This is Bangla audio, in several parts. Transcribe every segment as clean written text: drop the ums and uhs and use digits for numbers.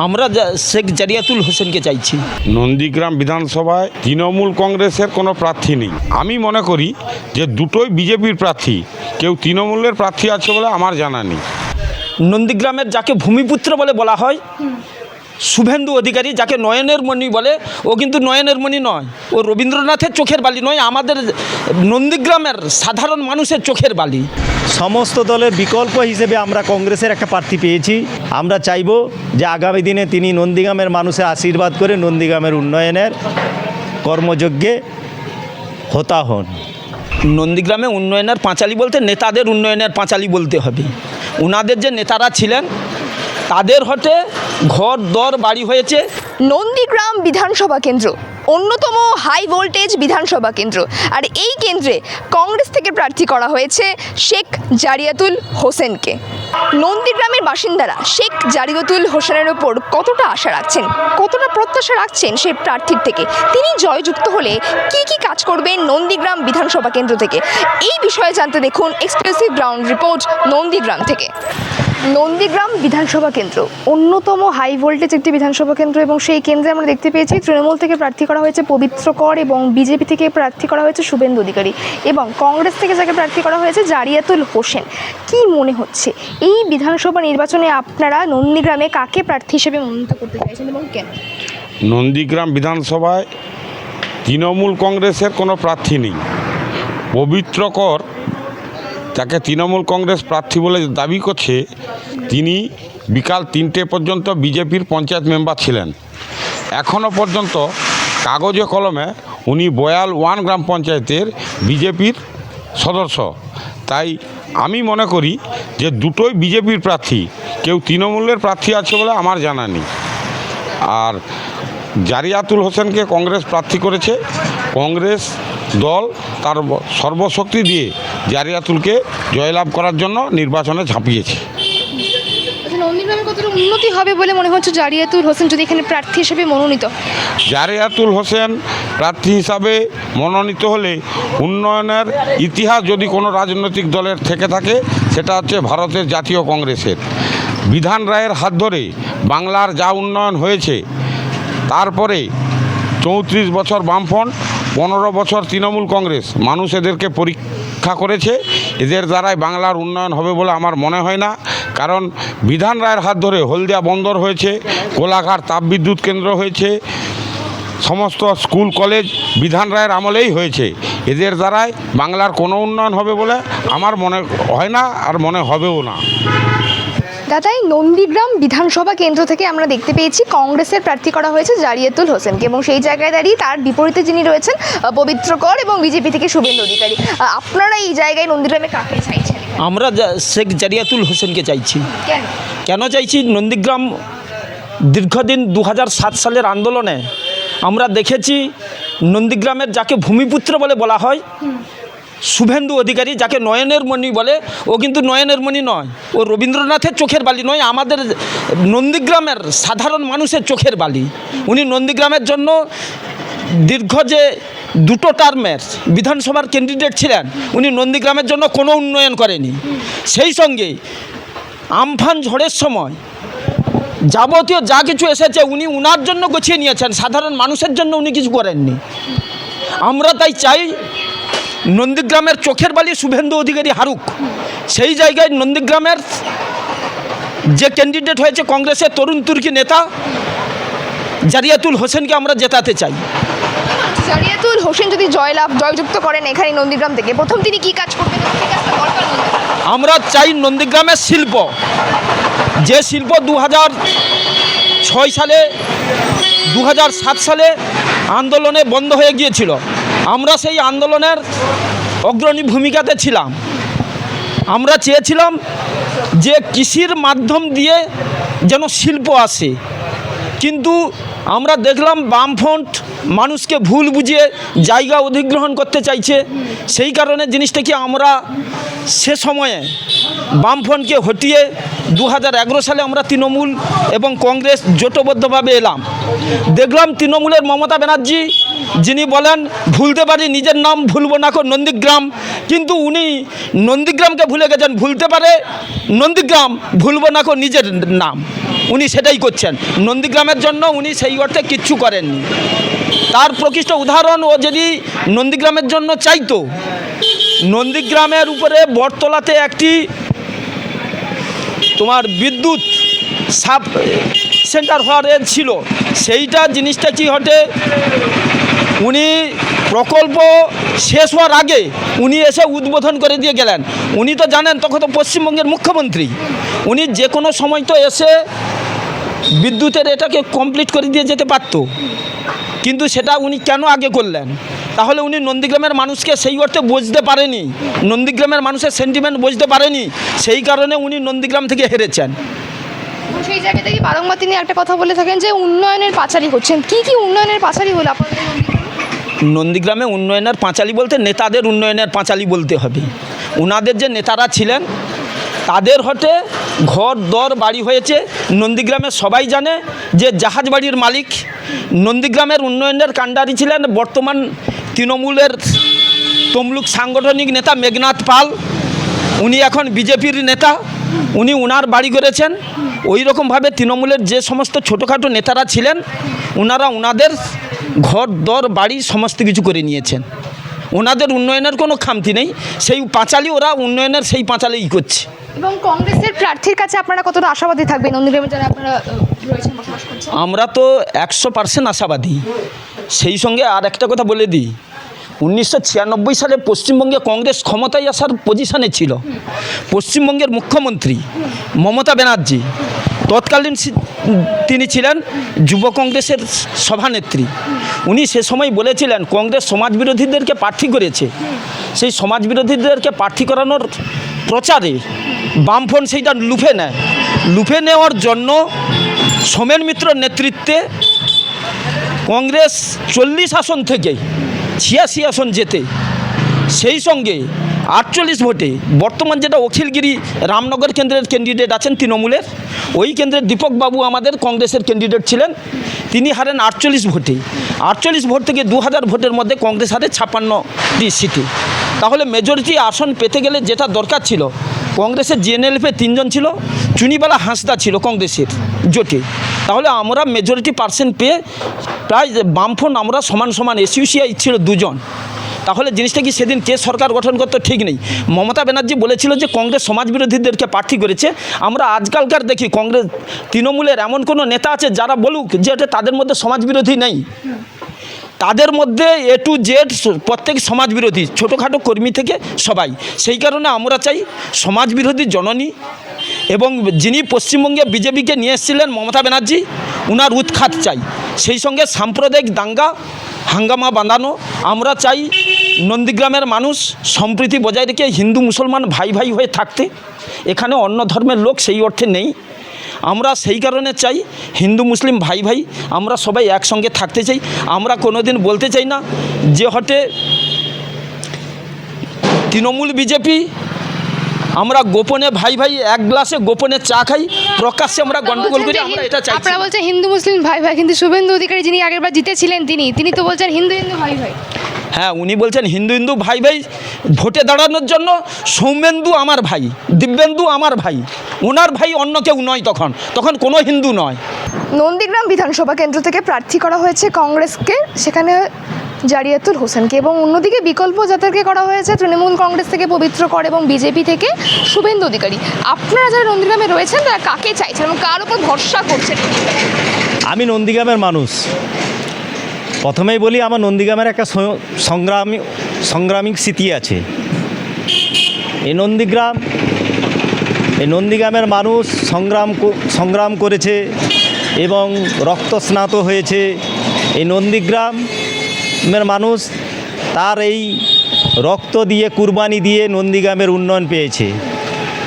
আমরা শেখ জারিয়াতুল হোসেনকে চাইছি। নন্দীগ্রাম বিধানসভায় তৃণমূল কংগ্রেসের কোনো প্রার্থী নেই। আমি মনে করি যে দুটোই বিজেপির প্রার্থী, কেউ তৃণমূলের প্রার্থী আছে বলে আমার জানা নেই। নন্দীগ্রামের যাকে ভূমিপুত্র বলে বলা হয় শুভেন্দু অধিকারী, যাকে নয়নের মণি বলে, ও কিন্তু নয়নের মণি নয়, ও রবীন্দ্রনাথের চোখের বালি নয়, আমাদের নন্দীগ্রামের সাধারণ মানুষের চোখের বালি। সমস্ত দলের বিকল্প হিসেবে আমরা কংগ্রেসের একটা প্রার্থী পেয়েছি। আমরা চাইব যে আগামী দিনে তিনি নন্দীগ্রামের মানুষের আশীর্বাদ করে নন্দীগ্রামের উন্নয়নের কর্মযজ্ঞে হোতা হন। নন্দীগ্রামে উন্নয়নের পাঁচালী বলতে নেতাদের উন্নয়নের পাঁচালী বলতে হবে। ওনাদের যে নেতারা ছিলেন তাদের হতে ঘর দর বাড়ি হয়েছে। নন্দীগ্রাম বিধানসভা কেন্দ্র অন্যতম হাই ভোল্টেজ বিধানসভা কেন্দ্র, আর এই কেন্দ্রে কংগ্রেস থেকে প্রার্থী করা হয়েছে শেখ জারিয়াতুল হোসেনকে। নন্দীগ্রামের বাসিন্দারা শেখ জারিয়াতুল হোসেনের ওপর কতটা আশা রাখছেন, কতটা প্রত্যাশা রাখছেন সেই প্রার্থীর থেকে, তিনি জয়যুক্ত হলে কি কি কাজ করবেন নন্দীগ্রাম বিধানসভা কেন্দ্র থেকে, এই বিষয়ে জানতে দেখুন এক্সক্লুসিভ গ্রাউন্ড রিপোর্ট নন্দীগ্রাম থেকে। নন্দীগ্রাম বিধানসভা কেন্দ্র অন্যতম হাই ভোল্টেজ একটি বিধানসভা কেন্দ্র, এবং সেই কেন্দ্রে আমরা দেখতে পেয়েছি তৃণমূল থেকে প্রার্থী করা হয়েছে পবিত্র কর, এবং বিজেপি থেকে প্রার্থী করা হয়েছে শুভেন্দু অধিকারী, এবং কংগ্রেস থেকে যাকে প্রার্থী করা হয়েছে জারিয়াতুল হোসেন। কি মনে হচ্ছে এই বিধানসভা নির্বাচনে আপনারা নন্দীগ্রামে কাকে প্রার্থী হিসেবে মনোনীত করতে চাইছেন এবং কেন? নন্দীগ্রাম বিধানসভায় তৃণমূল কংগ্রেসের কোনো প্রার্থী নেই। পবিত্র কর, যাকে তৃণমূল কংগ্রেস প্রার্থী বলে দাবি করছে, তিনি বিকাল 3টে পর্যন্ত বিজেপির পঞ্চায়েত মেম্বার ছিলেন। এখনও পর্যন্ত কাগজে কলমে উনি বয়াল 1 গ্রাম পঞ্চায়েতের বিজেপির সদস্য। তাই আমি মনে করি যে দুটোই বিজেপির প্রার্থী, কেউ তৃণমূলের প্রার্থী আছে বলে আমার জানা নেই। আর জারিয়াতুল হোসেনকে কংগ্রেস প্রার্থী করেছে। কংগ্রেস দল তার সর্বশক্তি দিয়ে জারিয়াতুলকে জয়লাভ করার জন্য নির্বাচনে ঝাঁপিয়েছে। নন্দীগ্রামে কতটা উন্নতি হবে বলে মনে হচ্ছে জারিয়াতুল হোসেন যদি এখানে প্রার্থী হিসেবে মনোনীত? জারিয়াতুল হোসেন প্রার্থী হিসাবে মনোনীত হলে উন্নয়নের ইতিহাস যদি কোনো রাজনৈতিক দলের থেকে থাকে সেটা হচ্ছে ভারতের জাতীয় কংগ্রেসের। বিধান রায়ের হাত ধরে বাংলার যা উন্নয়ন হয়েছে, তারপরে 34 বছর বামফ্রন্ট, 15 বছর তৃণমূল কংগ্রেস, মানুষ এদেরকে পরীক্ষা করেছে। এদের দ্বারাই বাংলার উন্নয়ন হবে বলে আমার মনে হয় না। কারণ বিধান রায়ের হাত ধরে হলদিয়া বন্দর হয়েছে, কোলাঘাট তাপবিদ্যুৎ কেন্দ্র হয়েছে, সমস্ত স্কুল কলেজ বিধান রায়ের আমলেই হয়েছে। এদের দ্বারাই বাংলার কোনো উন্নয়ন হবে বলে আমার মনে হয় না, আর মনে হবেও না। দাদাই, নন্দীগ্রাম বিধানসভা কেন্দ্র থেকে আমরা দেখতে পেয়েছি কংগ্রেসের প্রার্থী করা হয়েছে জারিয়াতুল হোসেনকে, এবং সেই জায়গায় দাঁড়িয়ে তার বিপরীতে যিনি রয়েছেন পবিত্র কর, এবং বিজেপি থেকে শুভেন্দু অধিকারী। আপনারা এই জায়গায় নন্দীগ্রামে কাকে চাইছেন? আমরা শেখ জারিয়াতুল হোসেনকে চাইছি। কেন? কেন চাইছি? নন্দীগ্রাম দীর্ঘদিন 2007 সালের আন্দোলনে আমরা দেখেছি নন্দীগ্রামের যাকে ভূমিপুত্র বলে বলা হয় শুভেন্দু অধিকারী, যাকে নয়নের মণি বলে, ও কিন্তু নয়নের মণি নয়, ও রবীন্দ্রনাথের চোখের বালি নয়, আমাদের নন্দীগ্রামের সাধারণ মানুষের চোখের বালি। উনি নন্দীগ্রামের জন্য দীর্ঘ যে 2 টার্মের বিধানসভার ক্যান্ডিডেট ছিলেন, উনি নন্দীগ্রামের জন্য কোনো উন্নয়ন করেনি। সেই সঙ্গে আমফান ঝড়ের সময় যাবতীয় যা কিছু এসেছে উনি উনার জন্য গুছিয়ে নিয়েছেন, সাধারণ মানুষের জন্য উনি কিছু করেননি। আমরা তাই চাই নন্দীগ্রামের চোখের বালি শুভেন্দু অধিকারী হারুক। সেই জায়গায় নন্দীগ্রামের যে ক্যান্ডিডেট হয়েছে কংগ্রেসের তরুণ তুর্কি নেতা জারিয়াতুল হোসেনকে আমরা জেতাতে চাই। জারিয়াতুল হোসেন যদি জয়যুক্ত করেন এখানে নন্দীগ্রাম থেকে, প্রথম তিনি কি কাজ করবেন? আমরা চাই নন্দীগ্রামের শিল্প, যে শিল্প 2006 সালে 2007 সালে আন্দোলনে বন্ধ হয়ে গিয়েছিল, আমরা সেই আন্দোলনের অগ্রণী ভূমিকাতে ছিলাম। আমরা চেয়েছিলাম যে কৃষির মাধ্যম দিয়ে যেন শিল্প আসে, কিন্তু আমরা দেখলাম বামফ্রন্ট মানুষকে ভুল বুঝিয়ে জায়গা অধিগ্রহণ করতে চাইছে। সেই কারণে জিনিসটাকে আমরা সে সময়ে বামফ্রন্টকে হটিয়ে 2011 সালে আমরা তৃণমূল এবং কংগ্রেস জোটবদ্ধভাবে এলাম। দেখলাম তৃণমূলের মমতা ব্যানার্জি, যিনি বলেন ভুলতে পারি নিজের নাম, ভুলব না কো নন্দীগ্রাম, কিন্তু উনি নন্দীগ্রামকে ভুলে গেছেন। ভুলতে পারে নন্দীগ্রাম, ভুলব না কো নিজের নাম। উনি সেটাই করছেন। নন্দীগ্রামের জন্য উনি সেই অর্থে কিচ্ছু করেননি। তার প্রকৃষ্ট উদাহরণ, ও যদি নন্দীগ্রামের জন্য চাইতো, নন্দীগ্রামের উপরে বটতলাতে একটি তোমার বিদ্যুৎ সাব সেন্টার হওয়ার ছিল, সেইটা জিনিসটা কি ঘটে, উনি প্রকল্প শেষ হওয়ার আগে উনি এসে উদ্বোধন করে দিয়ে গেলেন। উনি তো জানেন তখন তো পশ্চিমবঙ্গের মুখ্যমন্ত্রী, উনি যে কোনো সময় তো এসে বিদ্যুতের এটাকে কমপ্লিট করে দিয়ে যেতে পারত, কিন্তু সেটা উনি কেন আগে করলেন? তাহলে উনি নন্দীগ্রামের মানুষকে সেই অর্থে বুঝতে পারেনি, নন্দীগ্রামের মানুষের সেন্টিমেন্ট বুঝতে পারেনি, সেই কারণে উনি নন্দীগ্রাম থেকে হেরেছেন। সেই জায়গা থেকে বারংবার তিনি একটা কথা বলে থাকেন যে উন্নয়নের পাঁচালী হচ্ছেন। কি কি উন্নয়নের পাঁচালী হলো আপনাদের নন্দীগ্রামে উন্নয়নের পাঁচালী বলতে নেতাদের উন্নয়নের পাঁচালী বলতে হবে। ওনাদের যে নেতারা ছিলেন তাদের হতে ঘর দর বাড়ি হয়েছে। নন্দীগ্রামে সবাই জানে যে জাহাজ বাড়ির মালিক নন্দীগ্রামের উন্নয়নের কাণ্ডারি ছিলেন বর্তমান তৃণমূলের তমলুক সাংগঠনিক নেতা মেঘনাথ পাল। উনি এখন বিজেপির নেতা, উনি ওনার বাড়ি করেছেন। ওই রকমভাবে তৃণমূলের যে সমস্ত ছোটোখাটো নেতারা ছিলেন ওনারা ওনাদের ঘর দর বাড়ি সমস্ত কিছু করে নিয়েছেন। ওনাদের উন্নয়নের কোনো খামতি নেই, সেই পাঁচালী ওরা উন্নয়নের সেই পাঁচালীই করছে। এবং কংগ্রেসের প্রার্থীর কাছে আপনারা কতটা আশাবাদী থাকবেন নন্দীগ্রামে যারা আপনারা রয়েছেন, বসবাস করছেন? আমরা তো 100% আশাবাদী। সেই সঙ্গে আর একটা কথা বলে দিই, 1996 সালে পশ্চিমবঙ্গে কংগ্রেস ক্ষমতায় আসার পজিশনে ছিল। পশ্চিমবঙ্গের মুখ্যমন্ত্রী মমতা ব্যানার্জি তৎকালীন তিনি ছিলেন যুব কংগ্রেসের সভানেত্রী। উনি সে সময় বলেছিলেন কংগ্রেস সমাজবিরোধীদেরকে প্রার্থী করেছে, সেই সমাজবিরোধীদেরকে প্রার্থী করানোর প্রচারে বামফ্রন্ট সেইটা লুফে নেওয়ার জন্য সোমেন মিত্রর নেতৃত্বে কংগ্রেস 40 আসন থেকে 86 আসন জেতে, সেই সঙ্গে 48 ভোটে বর্তমান যেটা অখিলগিরি রামনগর কেন্দ্রের ক্যান্ডিডেট আছেন তৃণমূলের, ওই কেন্দ্রের দীপক বাবু আমাদের কংগ্রেসের ক্যান্ডিডেট ছিলেন, তিনি হারেন 48 ভোটে। 48 ভোট থেকে 2000 ভোটের মধ্যে কংগ্রেস হারে 56টি সিটে। তাহলে মেজরিটি আসন পেতে গেলে যেটা দরকার ছিল, কংগ্রেসের জিএনএলএফে 3 জন ছিল, চুনিবালা হাঁসদা ছিল কংগ্রেসের জোটে। তাহলে আমরা মেজরিটি পার্সেন্ট পেয়ে প্রায় বামফ্রন্ট আমরা সমান এসইউসিআই ছিল 2 জন। তাহলে জিনিসটা কি সেদিন কে সরকার গঠন করতে ঠিক নেই। মমতা ব্যানার্জি বলেছিল যে কংগ্রেস সমাজবিরোধীদেরকে প্রার্থী করেছে। আমরা আজকালকার দেখি কংগ্রেস তৃণমূলের এমন কোনো নেতা আছে যারা বলুক যে এটা তাদের মধ্যে সমাজবিরোধী নেই। তাদের মধ্যে A to Z প্রত্যেক সমাজবিরোধী, ছোটোখাটো কর্মী থেকে সবাই। সেই কারণে আমরা চাই সমাজবিরোধী জননী এবং যিনি পশ্চিমবঙ্গে বিজেপিকে নিয়ে এসেছিলেন মমতা ব্যানার্জি, ওনার উৎখাত চাই। সেই সঙ্গে সাম্প্রদায়িক দাঙ্গা হাঙ্গামা বাঁধানো আমরা চাই। নন্দীগ্রামের মানুষ সম্প্রীতি বজায় রেখে হিন্দু মুসলমান ভাই ভাই হয়ে থাকতে, এখানে অন্য ধর্মের লোক সেই অর্থে নেই। আমরা সেই কারণে চাই হিন্দু মুসলিম ভাই ভাই আমরা সবাই একসঙ্গে থাকতে চাই। আমরা কোনোদিন বলতে চাই না যে হটে তৃণমূল বিজেপি, আমরা গোপনে ভাই ভাই এক গ্লাসে গোপনে চা খাই, প্রকাশ্যে আমরা গন্ডগোল করি, আমরা এটা চাই। আপনারা বলছেন হিন্দু মুসলিম ভাই ভাই, কিন্তু শুভেন্দু অধিকারী যিনি আগেরবার জিতেছিলেন তিনি তো বলছেন হিন্দু ভাই ভাই। হ্যাঁ, উনি বলছেন হিন্দু ভাই ভাই ভোটে দাঁড়ানোর জন্য। সৌমেন্দু আমার ভাই, দিব্যেন্দু আমার ভাই, ওনার ভাই অন্য কেউ নয়, তখন কোনো হিন্দু নয়। নন্দীগ্রাম বিধানসভা কেন্দ্র থেকে প্রার্থী করা হয়েছে কংগ্রেসকে, সেখানে জারিয়াতুল হোসেনকে, এবং অন্যদিকে বিকল্প যাদেরকে করা হয়েছে তৃণমূল কংগ্রেস থেকে পবিত্র কর এবং বিজেপি থেকে শুভেন্দু অধিকারী। আপনারা যারা নন্দীগ্রামে রয়েছেন তারা কাকে চাইছেন এবং কার উপর ভরসা করছেন? আমি নন্দীগ্রামের মানুষ। প্রথমেই বলি আমার নন্দীগ্রামের একটা সংগ্রামিক স্মৃতি আছে। এই নন্দীগ্রামের মানুষ সংগ্রাম করেছে এবং রক্তস্নাত হয়েছে। এই নন্দীগ্রামের মানুষ তার এই রক্ত দিয়ে কুরবানি দিয়ে নন্দীগ্রামের উন্নয়ন পেয়েছে।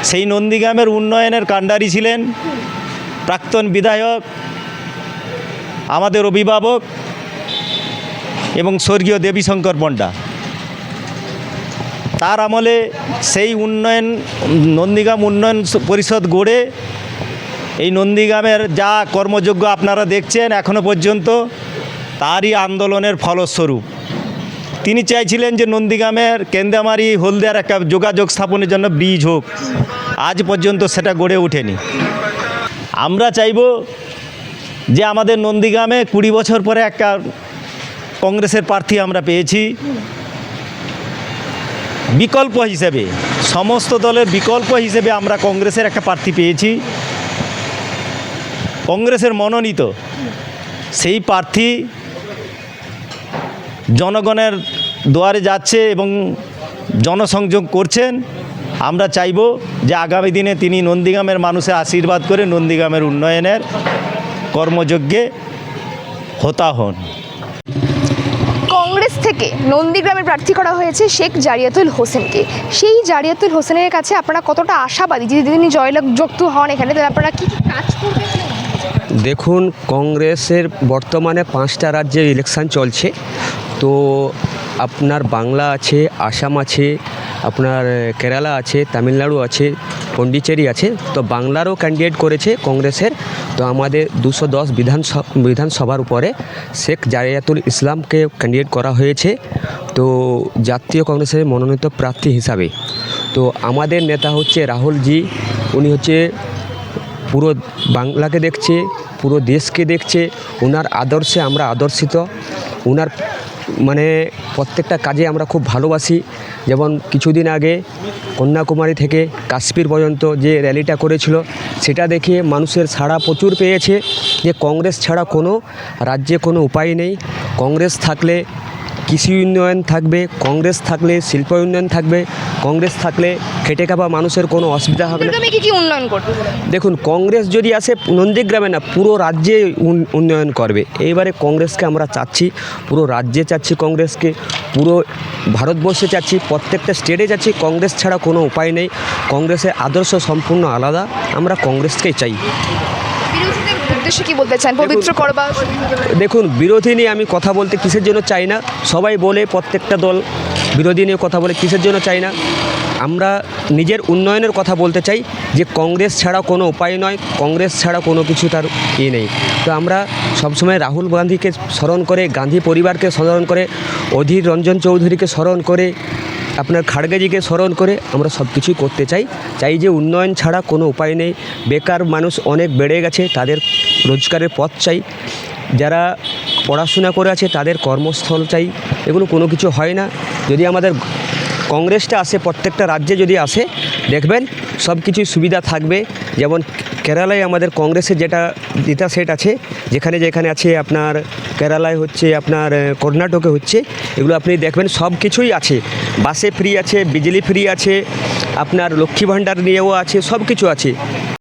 সেই নন্দীগ্রামের উন্নয়নের কাণ্ডারি ছিলেন প্রাক্তন বিধায়ক, আমাদের অভিভাবক এবং স্বর্গীয় দেবীশঙ্কর পণ্ডা। তার আমলে সেই নন্দীগ্রাম উন্নয়ন পরিষদ গড়ে এই নন্দীগ্রামের যা কর্মযোগ্য আপনারা দেখছেন এখনো পর্যন্ত, তারই আন্দোলনের ফলস্বরূপ তিনি চাইছিলেন যে নন্দীগ্রামের কেন্দামারি হলদিয়ার একটা যোগাযোগ স্থাপনের জন্য ব্রিজ হোক। আজ পর্যন্ত সেটা গড়ে ওঠেনি। আমরা চাইব যে আমাদের নন্দীগ্রামে 20 বছর পরে একটা কংগ্রেসের প্রার্থী আমরা পেয়েছি। বিকল্প হিসেবে, সমস্ত দলের বিকল্প হিসেবে আমরা কংগ্রেসের একটা প্রার্থী পেয়েছি, কংগ্রেসের মনোনীত। সেই প্রার্থী জনগণের দুয়ারে যাচ্ছে এবং জনসংযোগ করছেন। আমরা চাইব যে আগামী দিনে তিনি নন্দীগ্রামের মানুষের আশীর্বাদ করে নন্দীগ্রামের উন্নয়নের কর্মযজ্ঞে হোতা হন। কংগ্রেস থেকে নন্দীগ্রামের প্রার্থী করা হয়েছে শেখ জারিয়াতুল হোসেনকে। সেই জারিয়াতুল হোসেনের কাছে আপনারা কতটা আশাবাদী যদি তিনি জয়যুক্ত হন এখানে, তাহলে আপনারা কী কী কাজ করবেন? দেখুন, কংগ্রেসের বর্তমানে 5টা রাজ্যে ইলেকশন চলছে। তো আপনার বাংলা আছে, আসাম আছে, আপনার কেরালা আছে, তামিলনাড়ু আছে, পন্ডিচেরি আছে। তো বাংলারও ক্যান্ডিডেট করেছে কংগ্রেসের। তো আমাদের 210 বিধানসভার উপরে শেখ জারিয়াতুল ইসলামকে ক্যান্ডিডেট করা হয়েছে তো জাতীয় কংগ্রেসের মনোনীত প্রার্থী হিসাবে। তো আমাদের নেতা হচ্ছে রাহুলজি। উনি হচ্ছে পুরো বাংলাকে দেখছে, পুরো দেশকে দেখছে। ওনার আদর্শে আমরা আদর্শিত। ওনার মানে প্রত্যেকটা কাজে আমরা খুব ভালোবাসি। যেমন কিছুদিন আগে কন্যাকুমারী থেকে কাশ্মীর পর্যন্ত যে র্যালিটা করেছিল, সেটা দেখে মানুষের সাড়া প্রচুর পেয়েছে যে কংগ্রেস ছাড়া কোনো রাজ্যে কোনো উপায় নেই। কংগ্রেস থাকলে কৃষি উন্নয়ন থাকবে, কংগ্রেস থাকলে শিল্প উন্নয়ন থাকবে, কংগ্রেস থাকলে খেটে খাওয়া মানুষের কোনো অসুবিধা হবে না। তুমি কি উন্নয়ন করবে? দেখুন, কংগ্রেস যদি আসে নন্দীগ্রামে না, পুরো রাজ্যে উন্নয়ন করবে। এইবারে কংগ্রেসকে আমরা চাচ্ছি, পুরো রাজ্যে চাচ্ছি কংগ্রেসকে, পুরো ভারতবর্ষে চাচ্ছি, প্রত্যেকটা স্টেটে চাচ্ছি। কংগ্রেস ছাড়া কোনো উপায় নেই। কংগ্রেসের আদর্শ সম্পূর্ণ আলাদা। আমরা কংগ্রেসকেই চাই। বিরোধীদের উদ্দেশ্যে কি বলতে চান? পবিত্র করবা। দেখুন, বিরোধী নিয়ে আমি কথা বলতে কিসের জন্য চাই না। সবাই বলে, প্রত্যেকটা দল বিরোধী নিয়ে কথা বলে, কিসের জন্য চাই না। আমরা নিজের উন্নয়নের কথা বলতে চাই যে কংগ্রেস ছাড়া কোনো উপায় নয়, কংগ্রেস ছাড়া কোনো কিছু তার নেই। তো আমরা সবসময় রাহুল গান্ধীকে স্মরণ করে, গান্ধী পরিবারকে স্মরণ করে, অধীর রঞ্জন চৌধুরীকে স্মরণ করে, আপনার খাড়গেজিকে স্মরণ করে আমরা সব কিছুই করতে চাই যে উন্নয়ন ছাড়া কোনো উপায় নেই। বেকার মানুষ অনেক বেড়ে গেছে, তাদের রোজগারের পথ চাই। যারা পড়াশোনা করে আছে তাদের কর্মস্থল চাই। এগুলো কোনো কিছু হয় না। যদি আমাদের কংগ্রেসটা আসে, প্রত্যেকটা রাজ্যে যদি আসে, দেখবেন সব কিছুই সুবিধা থাকবে। যেমন কেরালায় আমাদের কংগ্রেসের যেটা সেট আছে, যেখানে যেখানে আছে আপনার কেরালায় হচ্ছে, আপনার কর্ণাটকে হচ্ছে, এগুলো আপনি দেখবেন সব কিছুই আছে। বাসে ফ্রি আছে, বিজলি ফ্রি আছে, আপনার লক্ষ্মী ভাণ্ডার নিয়েও আছে, সব কিছু আছে।